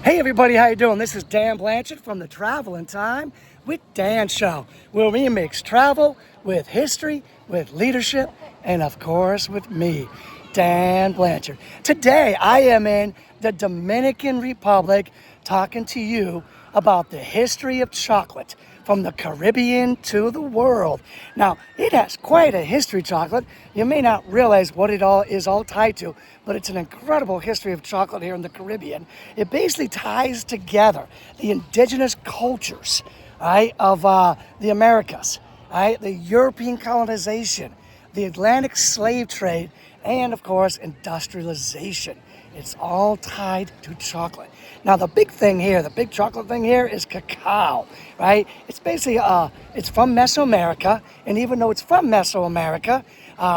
Hey everybody, how you doing? This is Dan Blanchard from the Travel in Time with Dan Show, where we mix travel with history, with leadership, and of course with me, Dan Blanchard. Today I am in the Dominican Republic talking to you about the history of chocolate from the Caribbean to the world. Now, it has quite a history, chocolate. You may not realize what it all is all tied to, but it's an incredible history of chocolate here in the Caribbean. It basically ties together the indigenous cultures, right, of the Americas, right, the European colonization, the Atlantic slave trade, and of course, industrialization. It's all tied to chocolate. Now, the big thing here, the big chocolate thing here is cacao, right? It's basically, it's from Mesoamerica, and even though it's from Mesoamerica,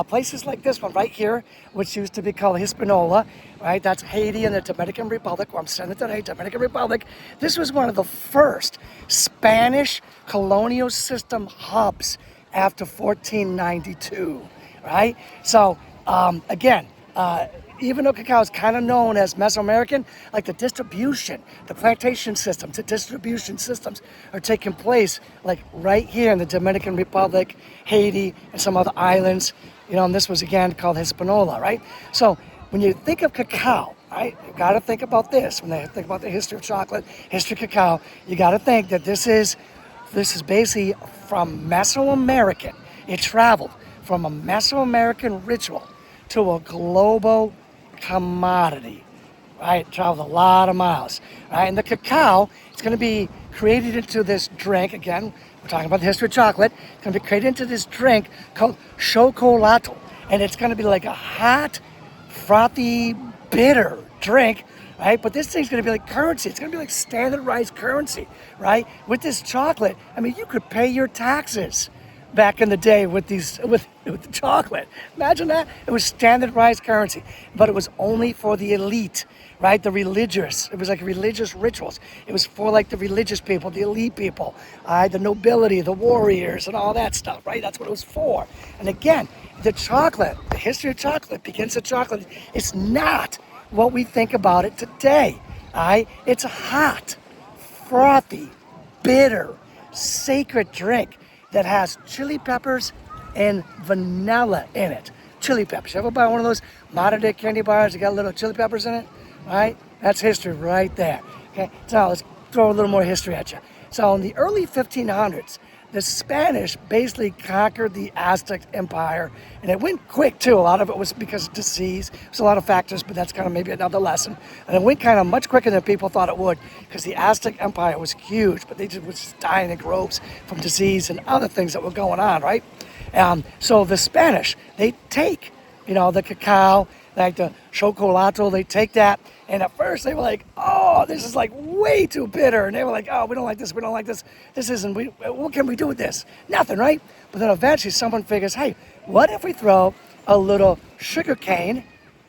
places like this one right here, which used to be called Hispaniola, right? That's Haiti and the Dominican Republic, where I'm standing today, Dominican Republic. This was one of the first Spanish colonial system hubs after 1492, right? So, again, even though cacao is kind of known as Mesoamerican, like the distribution, the plantation systems, the distribution systems are taking place like right here in the Dominican Republic, Haiti, and some other islands. You know, and this was again called Hispaniola, right? So when you think of cacao, right, you got to think about this. When they think about the history of chocolate, history of cacao, you got to think that this is basically from Mesoamerican. It traveled from a Mesoamerican ritual to a global commodity, right? Traveled a lot of miles, right? And the cacao, it's going to be created into this drink. Again, we're talking about the history of chocolate. It's going to be created into this drink called chocolate, and it's going to be like a hot, frothy, bitter drink, right? But this thing's going to be like currency. It's going to be like standardized currency, right? With this chocolate, I mean, you could pay your taxes back in the day with the chocolate. Imagine that. It was standardized currency, but it was only for the elite, right? The religious. It was like religious rituals. It was for like the religious people, the elite people, the nobility, the warriors, and all that stuff, right? That's what it was for. And again, the chocolate, the history of chocolate begins with chocolate. It's not what we think about it today, all right? It's a hot, frothy, bitter, sacred drink that has chili peppers and vanilla in it. Chili peppers. You ever buy one of those modern day candy bars that got little chili peppers in it? Right? That's history right there. Okay, so now let's throw a little more history at you. So in the early 1500s, the Spanish basically conquered the Aztec Empire, and it went quick too. A lot of it was because of disease. There's a lot of factors, but that's kind of maybe another lesson. And it went kind of much quicker than people thought it would, because the Aztec Empire was huge, but they just was dying in groves from disease and other things that were going on, right? So the Spanish, they take, the cacao, like the chocolate, they take that, and at first they were like, oh, this is like way too bitter, and they were like, oh, we don't like this, this isn't, what can we do with this? Nothing, right? But then eventually someone figures, hey, what if we throw a little sugar cane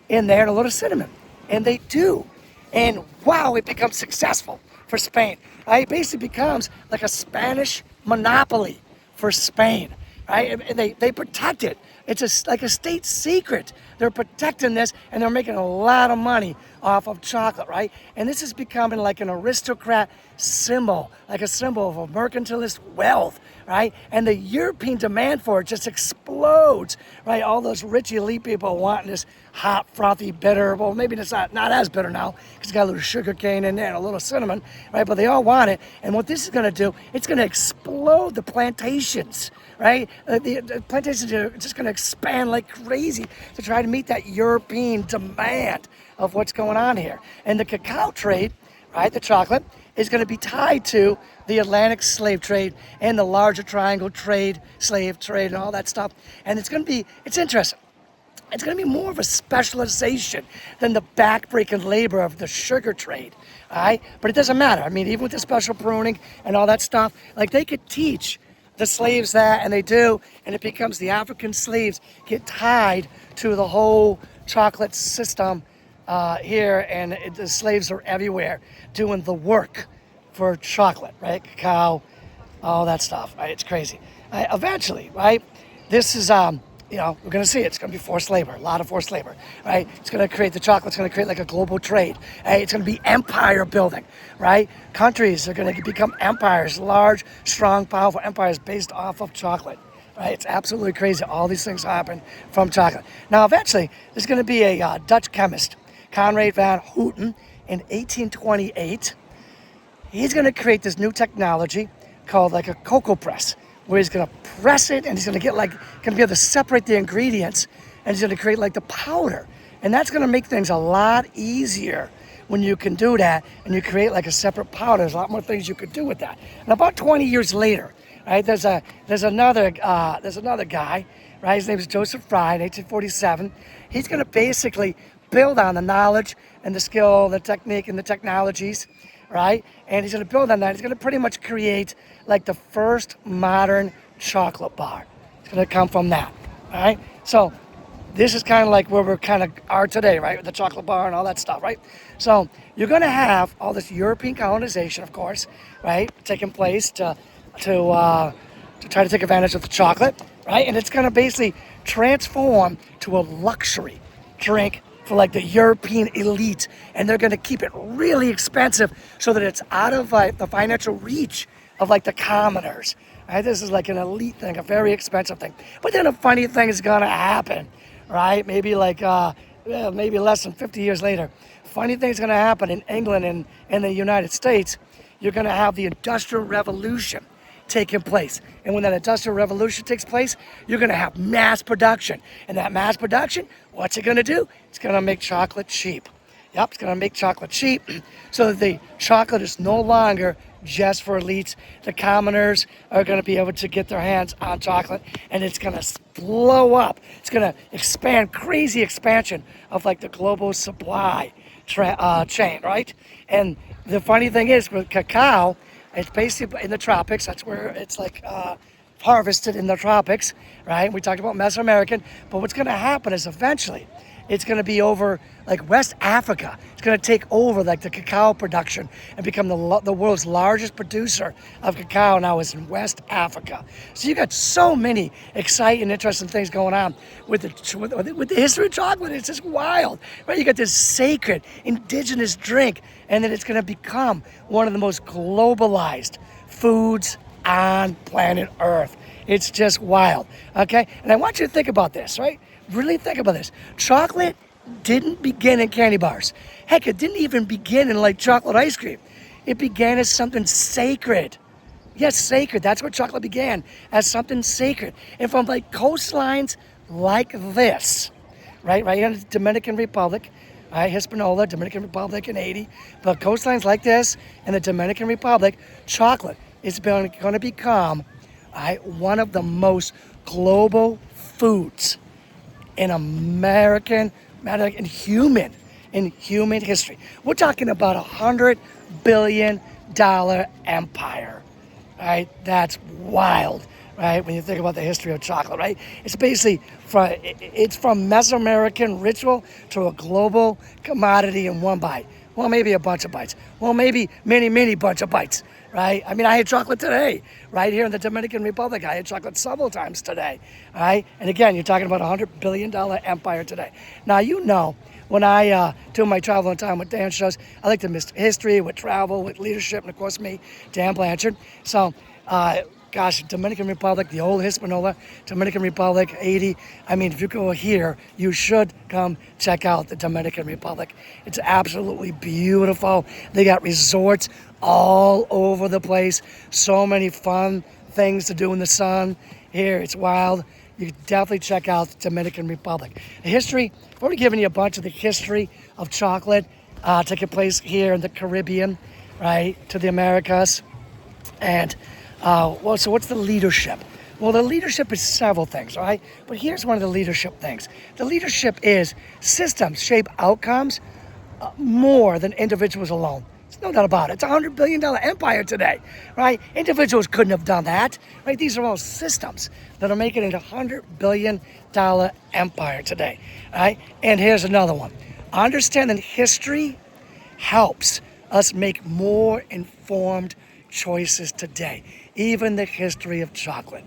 in there and a little cinnamon? And they do, and wow, it becomes successful for Spain. It basically becomes like a Spanish monopoly for Spain, right? And they protect it. It's like a state secret. They're protecting this, and they're making a lot of money off of chocolate, right? And this is becoming like an aristocrat symbol, like a symbol of a mercantilist wealth, right? And the European demand for it just explodes, right? All those rich elite people wanting this hot, frothy, bitter. Well, maybe it's not as bitter now because it's got a little sugar cane in there and a little cinnamon, right? But they all want it. And what this is going to do, it's going to explode the plantations, right? The plantations are just going to expand like crazy to try to meet that European demand of what's going on here. And the cacao trade, right, the chocolate, is going to be tied to the Atlantic slave trade and the larger triangle trade, slave trade, and all that stuff. And it's interesting. It's going to be more of a specialization than the backbreaking labor of the sugar trade, all right? But it doesn't matter. I mean, even with the special pruning and all that stuff, like they could teach the slaves that, and they do, and it becomes the African slaves get tied to the whole chocolate system here, and the slaves are everywhere doing the work for chocolate, right? Cacao, all that stuff, right? It's crazy. Eventually, right? This is we're going to see it. It's going to be forced labor, a lot of forced labor, right? It's going to create the chocolate. It's going to create like a global trade. Right? It's going to be empire building, right? Countries are going to become empires, large, strong, powerful empires based off of chocolate, right? It's absolutely crazy. All these things happen from chocolate. Now, eventually, there's going to be a Dutch chemist, Conrad van Houten, in 1828. He's going to create this new technology called like a cocoa press, where he's going to press it and he's going to going to be able to separate the ingredients, and he's going to create like the powder. And that's going to make things a lot easier when you can do that and you create like a separate powder. There's a lot more things you could do with that. And about 20 years later, right, there's another guy, right? His name is Joseph Fry in 1847. He's going to basically build on the knowledge and the skill, the technique, and the technologies, right? And he's going to build on that. He's going to pretty much create like the first modern chocolate bar. It's going to come from that, right? So this is kind of like where we're kind of are today, right? With the chocolate bar and all that stuff, right? So you're going to have all this European colonization, of course, right, taking place to try to take advantage of the chocolate, right? And it's going to basically transform to a luxury drink for like the European elite, and they're going to keep it really expensive so that it's out of the financial reach of like the commoners. Right? This is like an elite thing, a very expensive thing. But then a funny thing is going to happen, right? Maybe like maybe less than 50 years later. Funny thing's going to happen in England and in the United States. You're going to have the Industrial Revolution taking place. And when that Industrial Revolution takes place, you're going to have mass production. And that mass production, what's it going to do? It's going to make chocolate cheap. Yep, it's going to make chocolate cheap so that the chocolate is no longer just for elites. The commoners are going to be able to get their hands on chocolate, and it's going to blow up. It's going to expand, crazy expansion of like the global supply chain, right? And the funny thing is with cacao, it's basically in the tropics. That's where it's like harvested in the tropics, right? We talked about Mesoamerican, but what's going to happen is eventually it's going to be over like West Africa. It's going to take over like the cacao production and become the world's largest producer of cacao now is in West Africa. So you got so many exciting, interesting things going on with the history of chocolate. It's just wild, right? You got this sacred indigenous drink, and then it's going to become one of the most globalized foods on planet Earth. It's just wild, okay? And I want you to think about this, right? Really think about this. Chocolate didn't begin in candy bars. Heck, it didn't even begin in like chocolate ice cream. It began as something sacred. Yes, sacred. That's where chocolate began, as something sacred. And from like coastlines like this, right in the Dominican Republic, right, Hispaniola, Dominican Republic and Haiti, but coastlines like this in the Dominican Republic, chocolate is going to become one of the most global foods in human history. We're talking about $100 billion empire, right? That's wild, right? When you think about the history of chocolate, right? It's basically from Mesoamerican ritual to a global commodity in one bite. Well, maybe a bunch of bites. Well, maybe many bunch of bites, right? I mean, I had chocolate today, right here in the Dominican Republic. I had chocolate several times today, right? And again, you're talking about $100 billion empire today. Now, when I do my travel and time with Dan shows, I like to mix history with travel, with leadership, and of course me, Dan Blanchard. So, Dominican Republic, the old Hispaniola, Dominican Republic, Haiti. I mean, if you go here, you should come check out the Dominican Republic. It's absolutely beautiful. They got resorts all over the place. So many fun things to do in the sun. Here, it's wild. You can definitely check out the Dominican Republic. The history, I've already given you a bunch of the history of chocolate taking place here in the Caribbean, right, to the Americas. And so what's the leadership? Well, the leadership is several things, all right? But here's one of the leadership things. The leadership is systems shape outcomes more than individuals alone. There's no doubt about it. It's a $100 billion empire today, right? Individuals couldn't have done that, right? These are all systems that are making it a $100 billion empire today, right? And here's another one. Understanding history helps us make more informed choices today. Even the history of chocolate,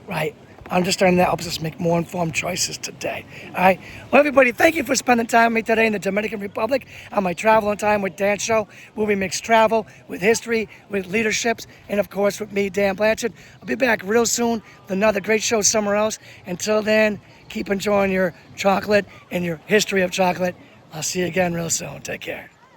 right? understanding that helps us make more informed choices today. All right. Well, everybody, thank you for spending time with me today in the Dominican Republic on my Travel in Time with Dan show, where we mix travel with history, with leaderships, and of course with me, Dan Blanchard. I'll be back real soon with another great show somewhere else. Until then, keep enjoying your chocolate and your history of chocolate. I'll see you again real soon. Take care.